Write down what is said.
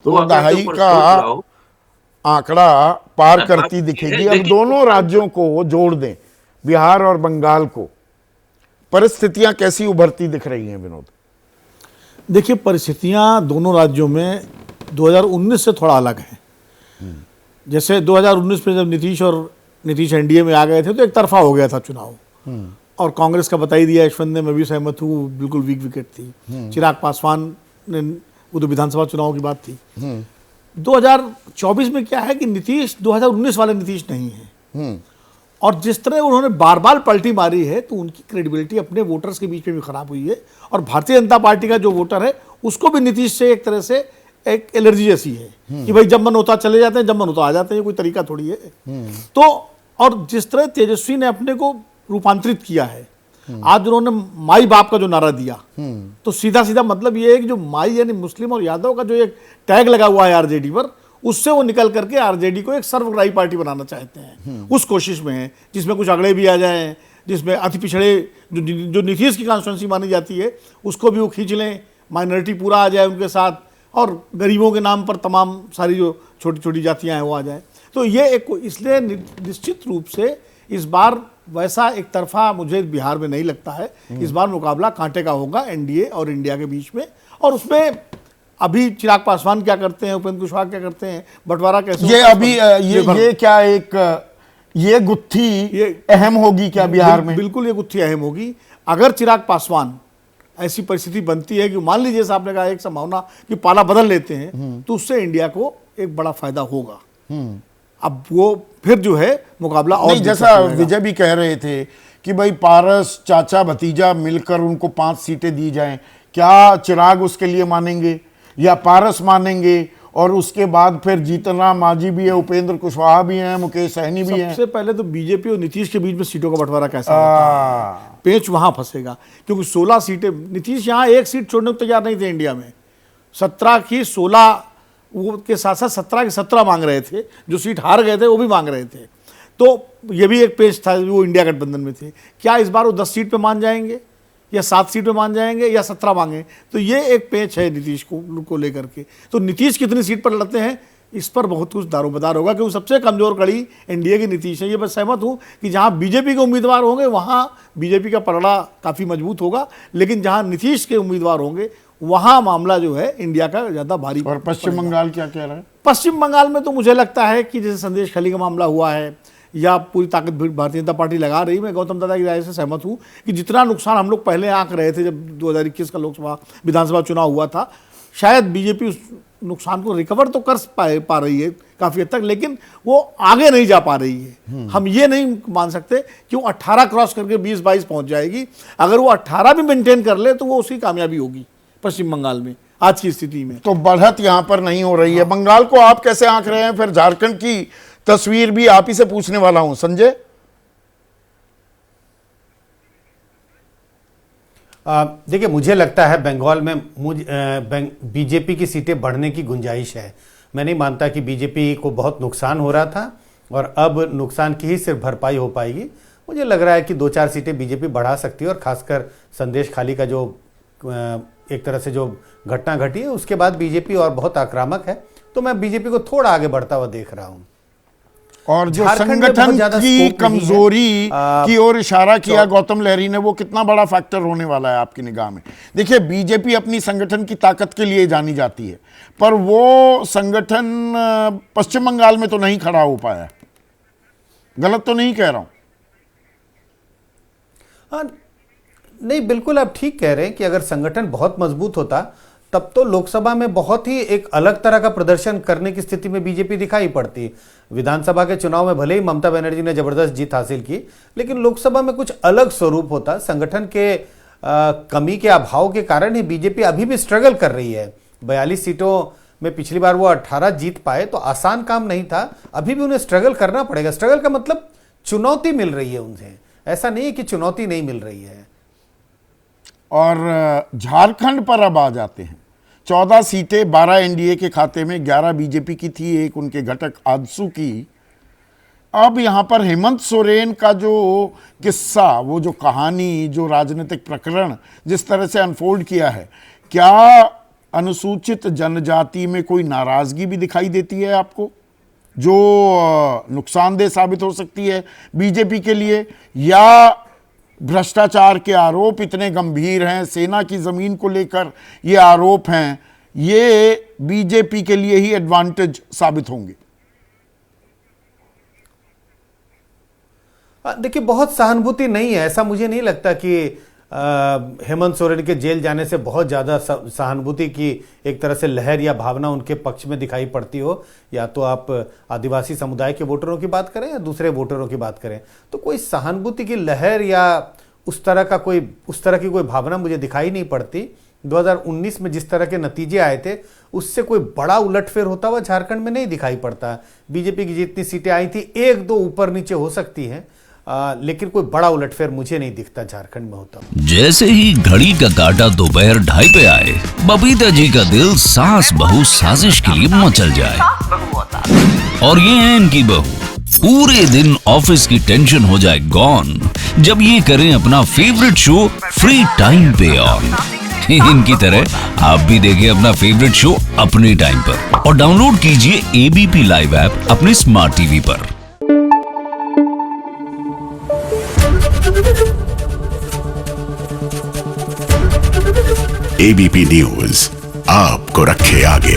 तो दहाई का आंकड़ा पार करती दिखेगी। अब दोनों राज्यों को जोड़ दें, बिहार और बंगाल को, परिस्थितियां कैसी उभरती दिख रही हैं विनोद? देखिए, परिस्थितियां दोनों राज्यों में 2019 से थोड़ा अलग है। जैसे 2019 में जब नीतीश एनडीए में आ गए थे तो एक तरफा हो गया था चुनाव, और कांग्रेस का बता ही दिया यशवंत ने, मैं भी सहमत हूँ, बिल्कुल वीक विकेट थी। चिराग पासवान ने, वो तो विधानसभा चुनाव की बात थी। 2024 में क्या है कि नीतीश 2019 वाले नीतीश नहीं है, और जिस तरह उन्होंने बार बार पलटी मारी है तो उनकी क्रेडिबिलिटी अपने वोटर्स के बीच में भी खराब हुई है, और भारतीय जनता पार्टी का जो वोटर है उसको भी नीतीश से एक तरह से एक एलर्जी जैसी है कि भाई जब मन होता चले जाते हैं, जब मन होता आ जाते हैं, कोई तरीका थोड़ी है। तो और जिस तरह तेजस्वी ने अपने को रूपांतरित किया है, आज उन्होंने माई बाप का जो नारा दिया, तो सीधा सीधा मतलब ये है कि जो माई यानी मुस्लिम और यादव का जो एक टैग लगा हुआ है आरजेडी पर, उससे वो निकल करके आरजेडी को एक सर्वग्राही पार्टी बनाना चाहते हैं। उस कोशिश में है जिसमें कुछ अगड़े भी आ जाएं, जिसमें अति पिछड़े जो नीतीश की कॉन्स्टिट्यूंसी मानी जाती है उसको भी वो खींच लें, माइनॉरिटी पूरा आ जाए उनके साथ, और गरीबों के नाम पर तमाम सारी जो छोटी छोटी जातियां हैं वो आ जाए। तो ये एक, इसलिए निश्चित रूप से इस बार वैसा एक तरफा मुझे बिहार में नहीं लगता है। इस बार मुकाबला कांटे का होगा एनडीए और इंडिया के बीच में, और उसमें अभी चिराग पासवान क्या करते हैं, उपेंद्र कुशवाहा क्या करते हैं, बंटवारा कैसे, ये अभी ये क्या एक ये गुत्थी अहम होगी क्या बिहार में? बिल्कुल ये गुत्थी अहम होगी। अगर चिराग पासवान, ऐसी परिस्थिति बनती है कि मान लीजिए जैसे आपने कहा एक संभावना कि पाला बदल लेते हैं, तो उससे इंडिया को एक बड़ा फायदा होगा। अब वो फिर जो है मुकाबला और नहीं, जैसा विजय भी कह रहे थे कि भाई पारस चाचा भतीजा मिलकर उनको 5 सीटें दी जाएं, क्या चिराग उसके लिए मानेंगे या पारस मानेंगे? और उसके बाद फिर जीतन राम मांझी भी है, उपेंद्र कुशवाहा भी हैं, मुकेश सहनी भी हैं। सबसे पहले तो बीजेपी और नीतीश के बीच में सीटों का बंटवारा कैसा होता है, पेच वहां फंसेगा, क्योंकि 16 सीटें, नीतीश यहाँ एक सीट छोड़ने को तैयार नहीं थे इंडिया में। 17 की 16 वो के साथ साथ 17 के 17 मांग रहे थे, जो सीट हार गए थे वो भी मांग रहे थे। तो ये भी एक पेच था, वो इंडिया गठबंधन में थे। क्या इस बार वो 10 सीट पे मान जाएंगे या 7 सीट पे मान जाएंगे या 17 मांगे? तो ये एक पेच है नीतीश को लेकर के। तो नीतीश कितनी सीट पर लड़ते हैं इस पर बहुत कुछ दारोमदार होगा, क्योंकि सबसे कमजोर कड़ी एनडीए की नीतीश है। ये मैं सहमत हूँ कि जहाँ बीजेपी के उम्मीदवार होंगे वहाँ बीजेपी का पलड़ा काफ़ी मजबूत होगा, लेकिन जहाँ नीतीश के उम्मीदवार होंगे वहाँ मामला जो है इंडिया का ज़्यादा भारी। और पश्चिम बंगाल क्या कह रहा है? पश्चिम बंगाल में तो मुझे लगता है कि जैसे संदेश खली का मामला हुआ है, या पूरी ताकत भारतीय जनता पार्टी लगा रही, मैं गौतम दादा की राय से सहमत हूँ कि जितना नुकसान हम लोग पहले आंक रहे थे जब 2021 का लोकसभा विधानसभा चुनाव हुआ था, शायद बीजेपी उस नुकसान को रिकवर तो कर पा रही है काफ़ी हद तक, लेकिन वो आगे नहीं जा पा रही है। हम ये नहीं मान सकते कि वो 18 क्रॉस करके 20-22 पहुँच जाएगी। अगर वो 18 भी मेंटेन कर ले तो वो उसकी कामयाबी होगी पश्चिम बंगाल में आज की स्थिति में। तो बढ़त यहाँ पर नहीं हो रही है। बंगाल को आप कैसे आंक रहे हैं? फिर झारखंड की तस्वीर भी आप ही से पूछने वाला हूं, संजय। देखिए, मुझे लगता है बंगाल में बीजेपी की सीटें बढ़ने की गुंजाइश है। मैं नहीं मानता कि बीजेपी को बहुत नुकसान हो रहा था और अब नुकसान की ही सिर्फ भरपाई हो पाएगी। मुझे लग रहा है कि 2-4 सीटें बीजेपी बढ़ा सकती है, और खासकर संदेश खाली का जो एक तरह से जो घटना घटी है उसके बाद बीजेपी और बहुत आक्रामक है, तो मैं बीजेपी को थोड़ा आगे बढ़ता हुआ देख रहा हूं। और जो संगठन की कमजोरी की ओर इशारा किया गौतम लहरी ने, वो कितना बड़ा फैक्टर होने वाला है आपकी निगाह में? देखिए, बीजेपी अपनी संगठन की ताकत के लिए जानी जाती है, पर वो संगठन पश्चिम बंगाल में तो नहीं खड़ा हो पाया। गलत तो नहीं कह रहा हूं? नहीं, बिल्कुल आप ठीक कह रहे हैं कि अगर संगठन बहुत मजबूत होता तब तो लोकसभा में बहुत ही एक अलग तरह का प्रदर्शन करने की स्थिति में बीजेपी दिखाई पड़ती। विधानसभा के चुनाव में भले ही ममता बनर्जी ने जबरदस्त जीत हासिल की, लेकिन लोकसभा में कुछ अलग स्वरूप होता। संगठन के कमी के अभाव के कारण ही बीजेपी अभी भी स्ट्रगल कर रही है। 42 सीटों में पिछली बार वो 18 जीत पाए, तो आसान काम नहीं था। अभी भी उन्हें स्ट्रगल करना पड़ेगा। स्ट्रगल का मतलब चुनौती मिल रही है उन्हें, ऐसा नहीं है कि चुनौती नहीं मिल रही है। और झारखंड पर अब आ जाते हैं। 14 सीटें 12 एनडीए के खाते में, 11 बीजेपी की थी, एक उनके घटक आजसू की। अब यहां पर हेमंत सोरेन का जो किस्सा, वो जो कहानी, जो राजनीतिक प्रकरण जिस तरह से अनफोल्ड किया है, क्या अनुसूचित जनजाति में कोई नाराजगी भी दिखाई देती है आपको, जो नुकसानदेह साबित हो सकती है बीजेपी के लिए, या भ्रष्टाचार के आरोप इतने गंभीर हैं, सेना की जमीन को लेकर ये आरोप हैं, ये बीजेपी के लिए ही एडवांटेज साबित होंगे? देखिए, बहुत सहानुभूति नहीं है, ऐसा मुझे नहीं लगता कि हेमंत सोरेन के जेल जाने से बहुत ज़्यादा सहानुभूति की एक तरह से लहर या भावना उनके पक्ष में दिखाई पड़ती हो। या तो आप आदिवासी समुदाय के वोटरों की बात करें या दूसरे वोटरों की बात करें, तो कोई सहानुभूति की लहर या उस तरह की कोई भावना मुझे दिखाई नहीं पड़ती। 2019 में जिस तरह के नतीजे आए थे, उससे कोई बड़ा उलटफेर होता हुआ झारखंड में नहीं दिखाई पड़ता। बीजेपी की जितनी सीटें आई थी, 1-2 ऊपर नीचे हो सकती हैं, लेकिन कोई बड़ा उलटफेर मुझे नहीं दिखता झारखंड में होता। जैसे ही घड़ी का काटा दोपहर 2:30 पे आए, बबीता जी का दिल सास बहू साजिश के लिए मचल जाए। और ये है इनकी बहू, पूरे दिन ऑफिस की टेंशन हो जाए गॉन जब ये करें अपना फेवरेट शो फ्री टाइम पे ऑन। इनकी तरह आप भी देखिए अपना फेवरेट शो अपने टाइम पर और डाउनलोड कीजिए एबीपी लाइव ऐप अपने स्मार्ट टीवी पर। एबीपी न्यूज आपको रखे आगे।